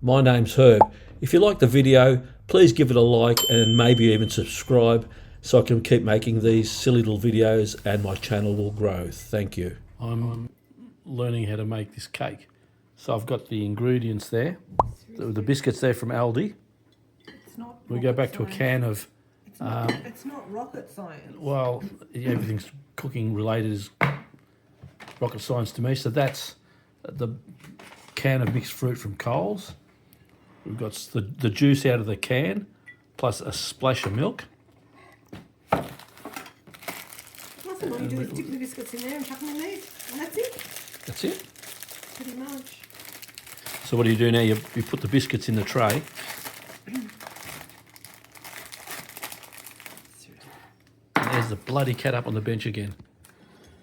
My name's Herb. If you like the video, please give it a like and maybe even subscribe so I can keep making these silly little videos and my channel will grow. Thank you. I'm learning how to make this cake. So I've got the ingredients there. The biscuits there from Aldi. It's not We go back to a can of... it's not rocket science. Well, everything's cooking related is rocket science to me. So that's the can of mixed fruit from Coles. We've got the juice out of the can, plus a splash of milk. Nothing. All you do is dip the biscuits in there and chuck them in there, and that's it. That's it. Pretty much. So what do you do now? You put the biscuits in the tray. And there's the bloody cat up on the bench again.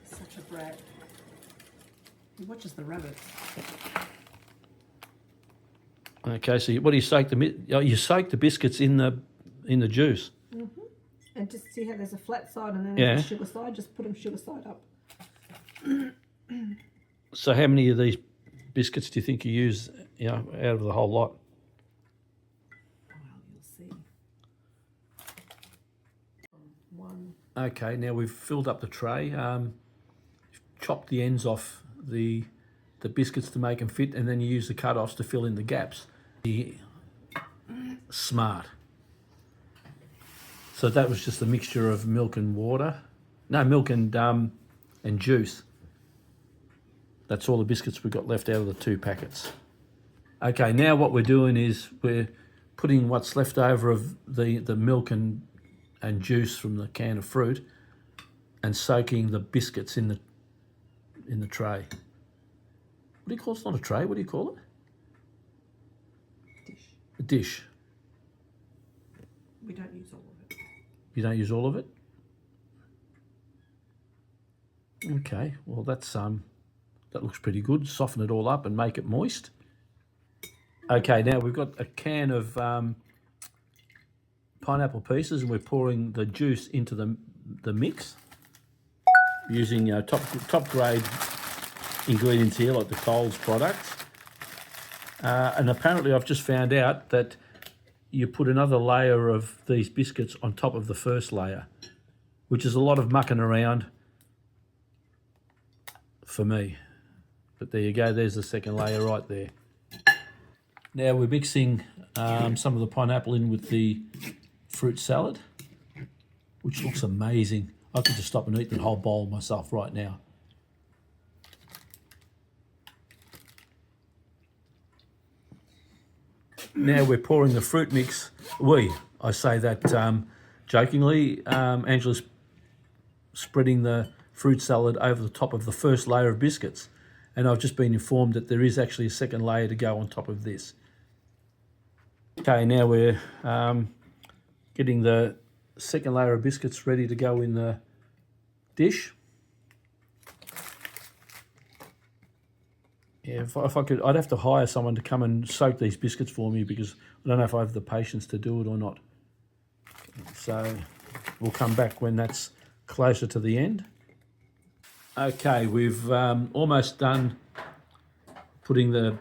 Such a brat. He watches the rabbits. Okay, so what do you soak you soak the biscuits in the juice. Mm-hmm. And just see how there's a flat side and then there's a sugar side. Just put them sugar side up. So how many of these biscuits do you think you use, out of the whole lot? Well, you'll see. One. Okay, now we've filled up the tray. Chopped the ends off the biscuits to make them fit, and then you use the cut-offs to fill in the gaps. Smart. So that was just a mixture of milk and water. No, milk and juice. That's all the biscuits we've got left out of the 2 packets. Okay, now what we're doing is we're putting what's left over of the milk and juice from the can of fruit and soaking the biscuits in the tray. What do you call it? It's not a tray. What do you call it? Dish. A dish. We don't use all of it. You don't use all of it? Okay, well that looks pretty good. Soften it all up and make it moist. Okay, now we've got a can of pineapple pieces and we're pouring the juice into the mix using top grade ingredients here, like the Coles products. And apparently I've just found out that you put another layer of these biscuits on top of the first layer, which is a lot of mucking around for me. But there you go, there's the second layer right there. Now we're mixing some of the pineapple in with the fruit salad, which looks amazing. I could just stop and eat the whole bowl myself right now. Now we're pouring the fruit mix. I say that jokingly. Angela's spreading the fruit salad over the top of the first layer of biscuits. And I've just been informed that there is actually a second layer to go on top of this. Okay, now we're getting the second layer of biscuits ready to go in the dish. Yeah, if I could, I'd have to hire someone to come and soak these biscuits for me because I don't know if I have the patience to do it or not. So we'll come back when that's closer to the end. Okay, we've almost done putting the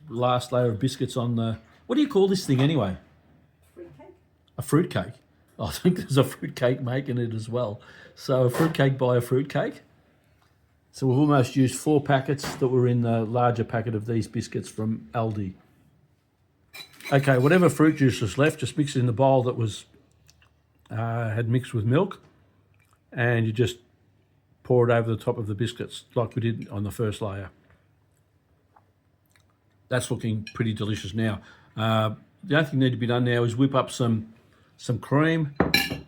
last layer of biscuits on the... What do you call this thing anyway? Fruit cake. A fruit cake. I think there's a fruit cake making it as well. So a fruit cake by a fruit cake. So we've almost used 4 packets that were in the larger packet of these biscuits from Aldi. Okay, whatever fruit juice was left, just mix it in the bowl that was had mixed with milk, and you just pour it over the top of the biscuits like we did on the first layer. That's looking pretty delicious now. The only thing need to be done now is whip up some cream,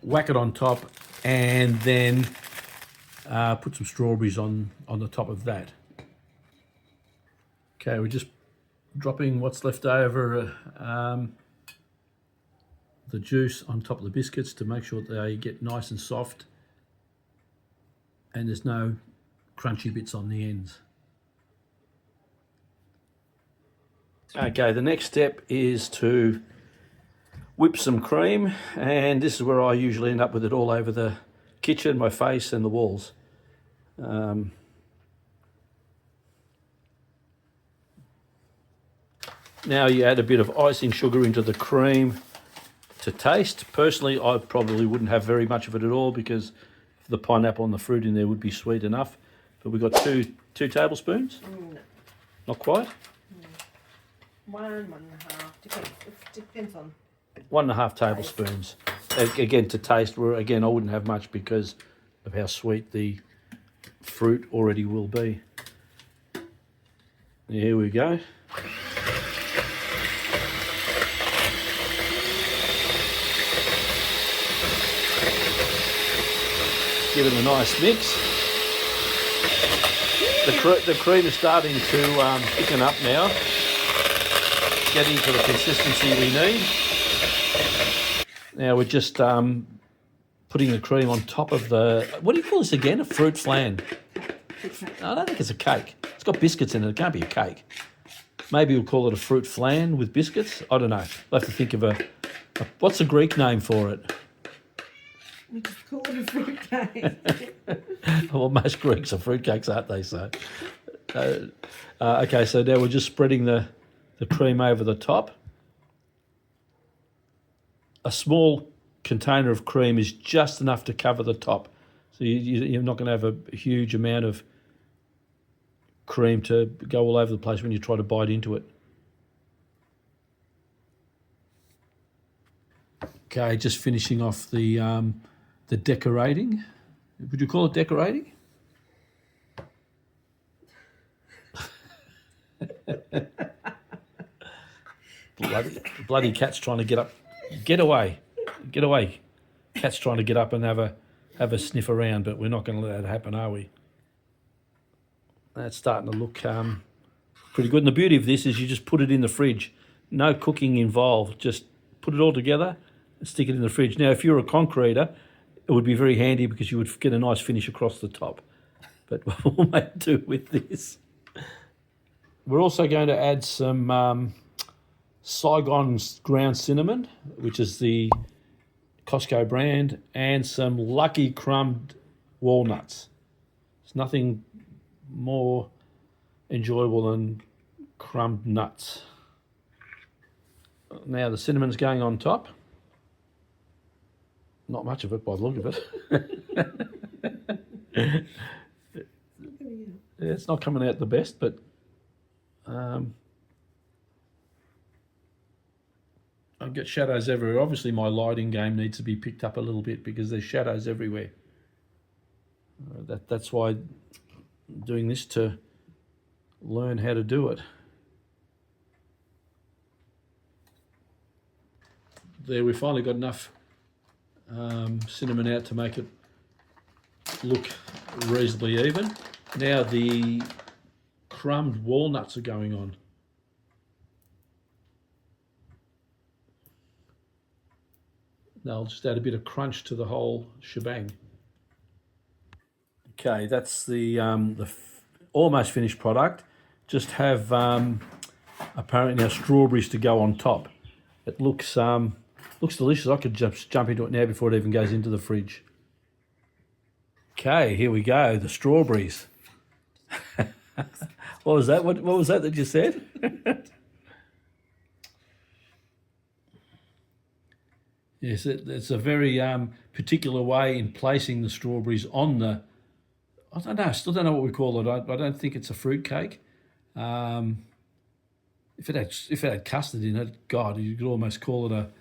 whack it on top, and then put some strawberries on the top of that. Okay, we're just dropping what's left over, the juice on top of the biscuits to make sure they get nice and soft and there's no crunchy bits on the ends. Okay, the next step is to whip some cream, and this is where I usually end up with it all over the kitchen, my face and the walls. Now you add a bit of icing sugar into the cream to taste. Personally, I probably wouldn't have very much of it at all because the pineapple and the fruit in there would be sweet enough. But we've got two tablespoons. No. Not quite. 1.5. Depends on. 1.5 tablespoons. Again, to taste. Where again, I wouldn't have much because of how sweet the fruit already will be. Here we go. Give it a nice mix. The cream is starting to thicken up now, getting to the consistency we need. Now we're just putting the cream on top of the, what do you call this again? A fruit flan? I don't think it's a cake. It's got biscuits in it. It can't be a cake. Maybe we'll call it a fruit flan with biscuits. I don't know. I'll have to think of what's the Greek name for it? We just call it a fruit cake. Well, most Greeks are fruitcakes, aren't they? So, okay, so now we're just spreading the cream over the top. A small container of cream is just enough to cover the top. So you're not going to have a huge amount of cream to go all over the place when you try to bite into it. Okay, just finishing off the decorating. Would you call it decorating? bloody cat's trying to get up. Get away. Get away. Cat's trying to get up and have a sniff around, but we're not going to let that happen, are we? That's starting to look pretty good. And the beauty of this is you just put it in the fridge. No cooking involved. Just put it all together and stick it in the fridge. Now, if you're a concreter, it would be very handy because you would get a nice finish across the top. But we'll make do with this. We're also going to add some Saigon ground cinnamon, which is the Costco brand, and some Lucky Crumbed walnuts. There's nothing more enjoyable than crumbed nuts. Now the cinnamon's going on top. Not much of it by the look of it. It's not coming out the best, but I've got shadows everywhere. Obviously my lighting game needs to be picked up a little bit because there's shadows everywhere. That's why I'm doing this, to learn how to do it. There, we finally got enough cinnamon out to make it look reasonably even. Now the crumbed walnuts are going on. Now I'll just add a bit of crunch to the whole shebang. Okay, that's the almost finished product. Just have apparently now strawberries to go on top. It looks delicious. I could just jump into it now before it even goes into the fridge. Okay, here we go. The strawberries. What was that? What was that you said? Yes, it's a very particular way in placing the strawberries on the. I don't know. I still don't know what we call it. I don't think it's a fruit cake. If it had custard in it, God, you could almost call it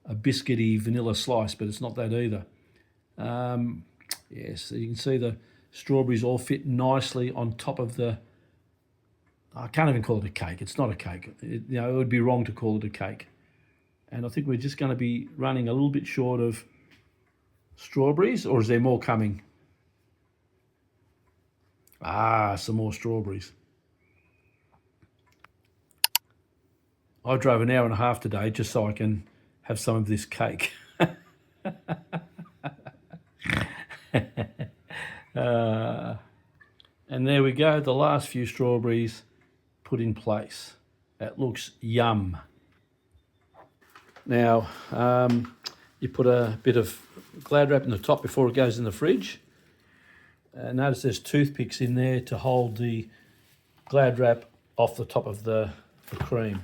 a biscuity vanilla slice, but it's not that either. Yes, so you can see the strawberries all fit nicely on top of the. I can't even call it a cake. It's not a cake. It would be wrong to call it a cake. And I think we're just going to be running a little bit short of strawberries, or is there more coming? Some more strawberries. I drove an hour and a half today just so I can have some of this cake. And there we go, the last few strawberries put in place. That looks yum. Now, you put a bit of Glad wrap in the top before it goes in the fridge. Notice there's toothpicks in there to hold the Glad wrap off the top of the cream.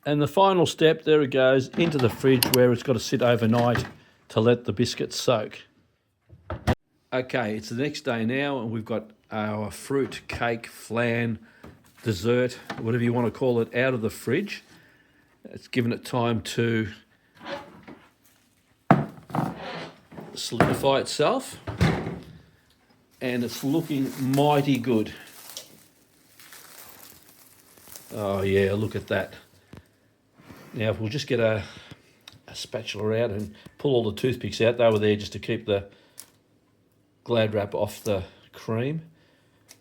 And the final step, there it goes, into the fridge where it's got to sit overnight to let the biscuits soak. Okay, it's the next day now and we've got our fruit, cake, flan, dessert, whatever you want to call it, out of the fridge. It's given it time to solidify itself and it's looking mighty good. Oh yeah, look at that. Now if we'll just get a spatula out and pull all the toothpicks out. They were there just to keep the Glad wrap off the cream.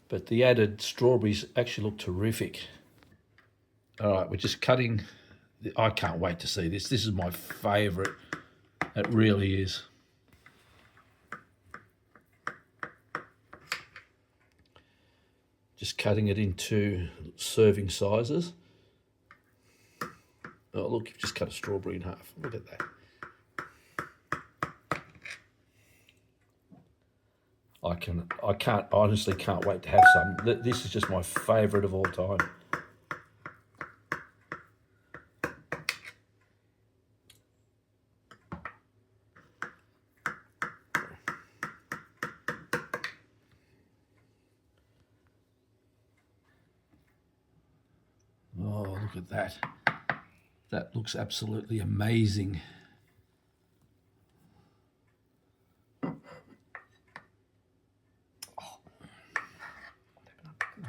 But the added strawberries actually look terrific. All right, we're just cutting. I can't wait to see this. This is my favourite. It really is. Just cutting it into serving sizes. Oh, look, you've just cut a strawberry in half. Look at that. I honestly can't wait to have some. This is just my favourite of all time. Oh, look at that. That looks absolutely amazing.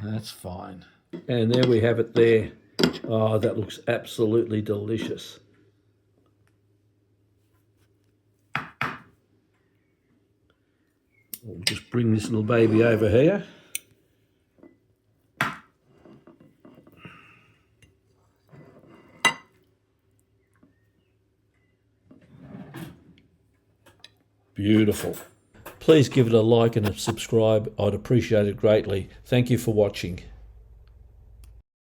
That's fine. And there we have it there. Oh, that looks absolutely delicious. We'll just bring this little baby over here. Beautiful. Please give it a like and a subscribe. I'd appreciate it greatly. Thank you for watching.